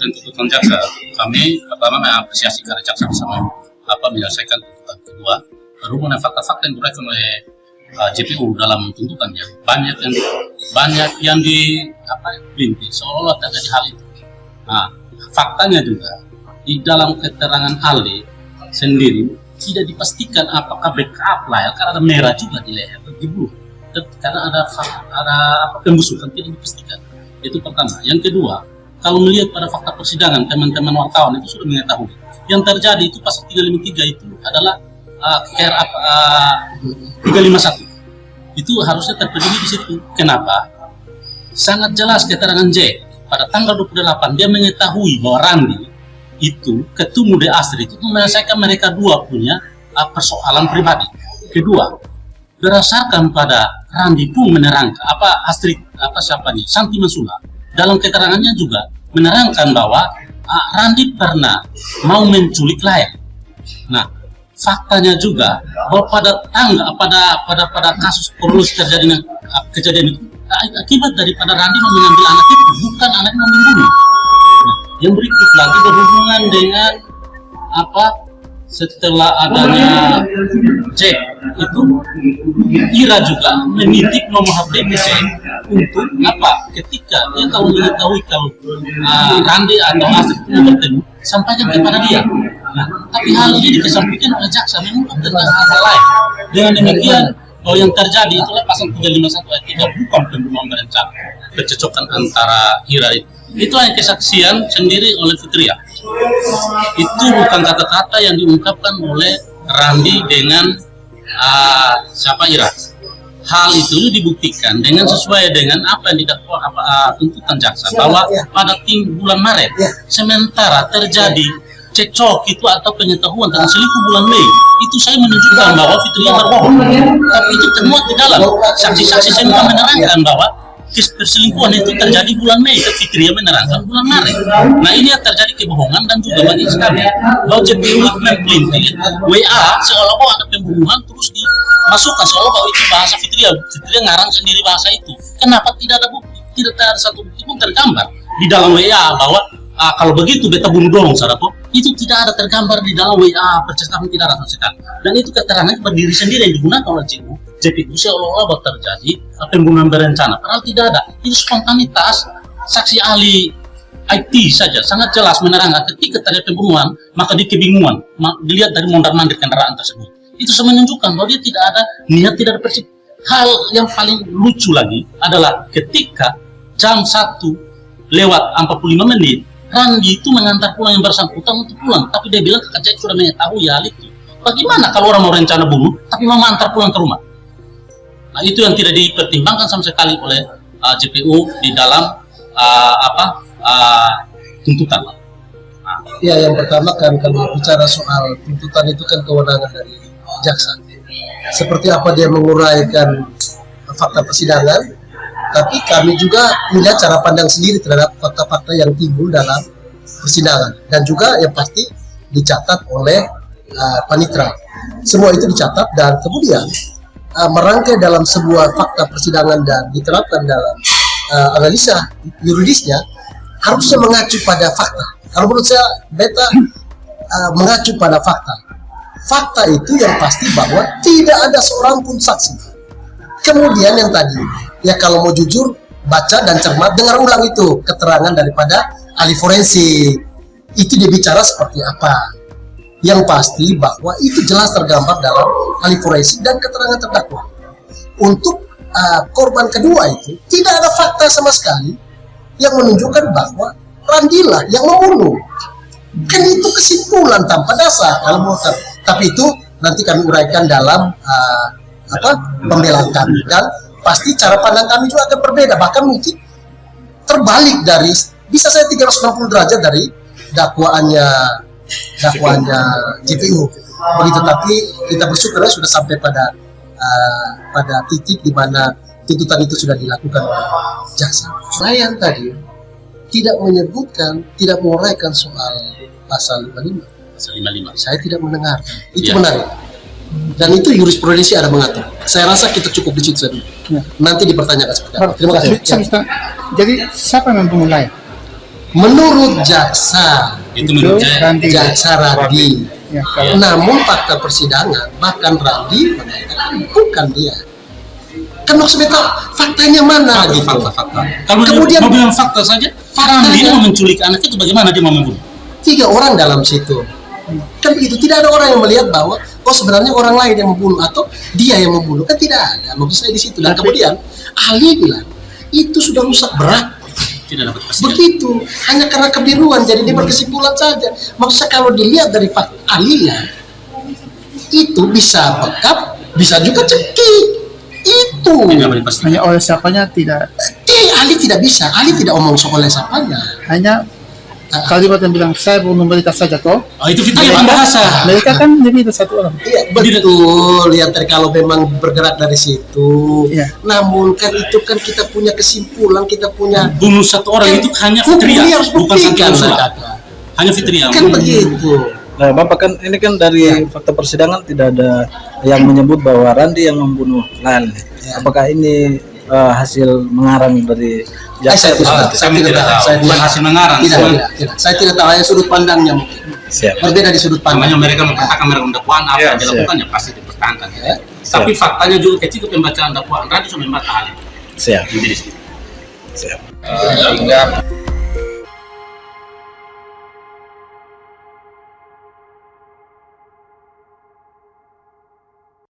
dengan tuntutan jaksa, kami pertama mengapresiasi karena jaksa bisa menyelesaikan tuntutan. Kedua, berhubungan dengan fakta-fakta yang diberikan oleh JPU dalam tuntutannya, banyak yang dipelintir seolah-olah terjadi hal itu. Nah, faktanya juga di dalam keterangan ahli sendiri tidak dipastikan apakah backup layar karena ada merah juga di leher, di bulu, karena ada pembusukan tidak dipastikan. Itu pertama. Yang kedua, kalau melihat pada fakta persidangan, teman-teman wartawan itu sudah mengetahui yang terjadi itu pasal 353 itu adalah KR 351 itu harusnya terpenuhi di situ. Kenapa? Sangat jelas keterangan J pada tanggal 28 dia mengetahui bahwa Randi itu ketemu De Astri itu menyelesaikan mereka dua punya persoalan pribadi. Kedua, berdasarkan pada Randi pun menerangkan Santi Mansula dalam keterangannya juga menerangkan bahwa Randi pernah mau menculik Laya. Nah, faktanya juga bahwa pada kasus kronologis terjadinya kejadian itu akibat daripada Randi mau mengambil anak itu, bukan anaknya mau membunuh. Nah, yang berikut lagi berhubungan dengan setelah adanya Jack itu Ira juga menitip nomor HP Jack untuk ketika dia kalau mengetahui kalau Randi atau Astrid bertemu sampaikan kepada dia. Nah, tapi hal ini dikesampingkan oleh jaksa memang tentang hal lain. Dengan demikian yang terjadi itulah pasal 351 ayat 3 bukan pembunuhan berencana, percekcokan antara Ira itu hanya kesaksian sendiri oleh Fitria. Itu bukan kata-kata yang diungkapkan oleh Randi dengan Ira. Hal itu dibuktikan dengan sesuai dengan apa yang didakwa tuntutan jaksa bahwa pada bulan Maret sementara terjadi cekcok itu atau pengetahuan tentang selingkuh bulan Mei itu saya menunjukkan bahwa Fitria berbohong, tapi itu termuat di dalam saksi-saksi semua menerangkan bahwa perselingkuhan itu terjadi bulan Mei, Fitria menerangkan bulan Maret. Nah, ini yang terjadi kebohongan dan juga banyak sekali bahwa JPU mempelintir WA seolah-olah ada pembunuhan terus dimasukkan seolah bahwa itu bahasa Fitria ngarang sendiri bahasa itu. Kenapa tidak ada bukti? Tidak ada satu bukti pun tergambar di dalam WA bahwa kalau begitu beta bunuh dong, saudara. Itu tidak ada tergambar di dalam WA percakapan, tidak ada sekali. Dan itu keterangan berdiri sendiri yang digunakan oleh JPU seolah-olah bahwa terjadi pembunuhan berencana. Padahal tidak ada. Itu spontanitas saksi ahli IT saja sangat jelas menerangkan ketika terjadi pembunuhan maka dia kebingungan. Dilihat dari mondar-mandir kendaraan tersebut. Itu menunjukkan bahwa dia tidak ada niat, tidak ada persik. Hal yang paling lucu lagi adalah ketika jam 1:45 Randi itu mengantar pulang yang bersangkutan untuk pulang, tapi dia bilang kakak Jack sudah mengetahui hal itu. Bagaimana kalau orang mau rencana bunuh, tapi mau antar pulang ke rumah? Nah, itu yang tidak dipertimbangkan sama sekali oleh JPU di dalam tuntutan. Ya, yang pertama kan kalau bicara soal tuntutan itu kan kewenangan dari jaksa. Seperti apa dia menguraikan fakta persidangan, tapi kami juga punya cara pandang sendiri terhadap fakta-fakta yang timbul dalam persidangan dan juga yang pasti dicatat oleh panitra. Semua itu dicatat dan kemudian merangkai dalam sebuah fakta persidangan dan diterapkan dalam analisa yuridisnya harusnya mengacu pada fakta. Kalau menurut saya beta mengacu pada fakta. Fakta itu yang pasti bahwa tidak ada seorang pun saksi. Kemudian yang tadi, ya kalau mau jujur, baca dan cermat, dengar ulang itu keterangan daripada ahli forensik. Itu dia bicara seperti apa. Yang pasti bahwa itu jelas tergambar dalam ahli forensik dan keterangan terdakwa. Untuk korban kedua itu, tidak ada fakta sama sekali yang menunjukkan bahwa Randilah yang membunuh. Kan itu kesimpulan tanpa dasar kalau mau. Tapi itu nanti kami uraikan dalam pembelaan kami, dan pasti cara pandang kami juga akan berbeda, bahkan mungkin terbalik dari, bisa saya 360 derajat dari dakwaannya JPU begitu. Tapi kita bersyukur sudah sampai pada titik di mana tuntutan itu sudah dilakukan oleh jaksa. Saya yang tadi tidak menyebutkan, tidak menguraikan soal pasal 55. Saya tidak mendengar. Itu menarik. Dan itu jurisprudensi ada mengatur. Saya rasa kita cukup di situ saja. Nanti dipertanyakan seperti apa. Terima kasih. Jadi siapa yang membunuh Laya? menurut jaksa Itu menurut saya. Randi. jaksa Randi. Ya, kalau Namun fakta persidangan bahkan Randi mengatakan bukan dia. Kan maksudnya tahu faktanya mana gitu. Fakta. Kalau Kemudian- mau bilang fakta saja, Faktanya- Randi mau menculik anak itu bagaimana dia mau membunuh? 3 orang dalam situ. Kan begitu, tidak ada orang yang melihat bahwa oh sebenarnya orang lain yang membunuh atau dia yang membunuh, kan tidak ada. Maksud saya di situ. Dan kemudian ahli bilang itu sudah rusak berat. Tidak dapat kepastian. Begitu, hanya karena kebiruan jadi dia berkesimpulan saja. Maksudnya kalau dilihat dari fakta ahlinya itu bisa bekap, bisa juga cekik. Itu. Tidak dapat dipastikan. hanya oleh siapanya tidak, Ahli tidak bisa, ahli tidak omong soal siapanya. hanya kalimat yang bilang saya bunuh militer saja toh. Oh, itu fitnah bahasa. Mereka kan lebih dari 1 orang. Iya betul, lihat dari kalau memang bergerak dari situ. Iya. Namun kan itu kan kita punya kesimpulan, kita punya Bunuh satu orang itu hanya hukum Fitria, dia harus bukan satu buktikan, saya orang. kata. Hanya Fitria. Kan begitu. Nah, Bapak kan ini kan dari fakta persidangan tidak ada yang menyebut bahwa Randi yang membunuh Lal. Ya. Apakah ini hasil mengarang dari Saya jaksa? tidak tahu. Saya tidak tahu. Saya Bukan hasil mengarang. Tidak, Cuma tidak. Saya tidak tahu, hanya sudut pandangnya mungkin. Siap. Berbeda di sudut pandang. namanya mereka mempertahankan mereka dakwaan apa Ya, yang dilakukan ya pasti dipertahankan. Ya. Tapi faktanya juga ketika pembacaan dakwaan Randi sudah membaca hal itu. Siap. Jadi di situ. Siap. Hingga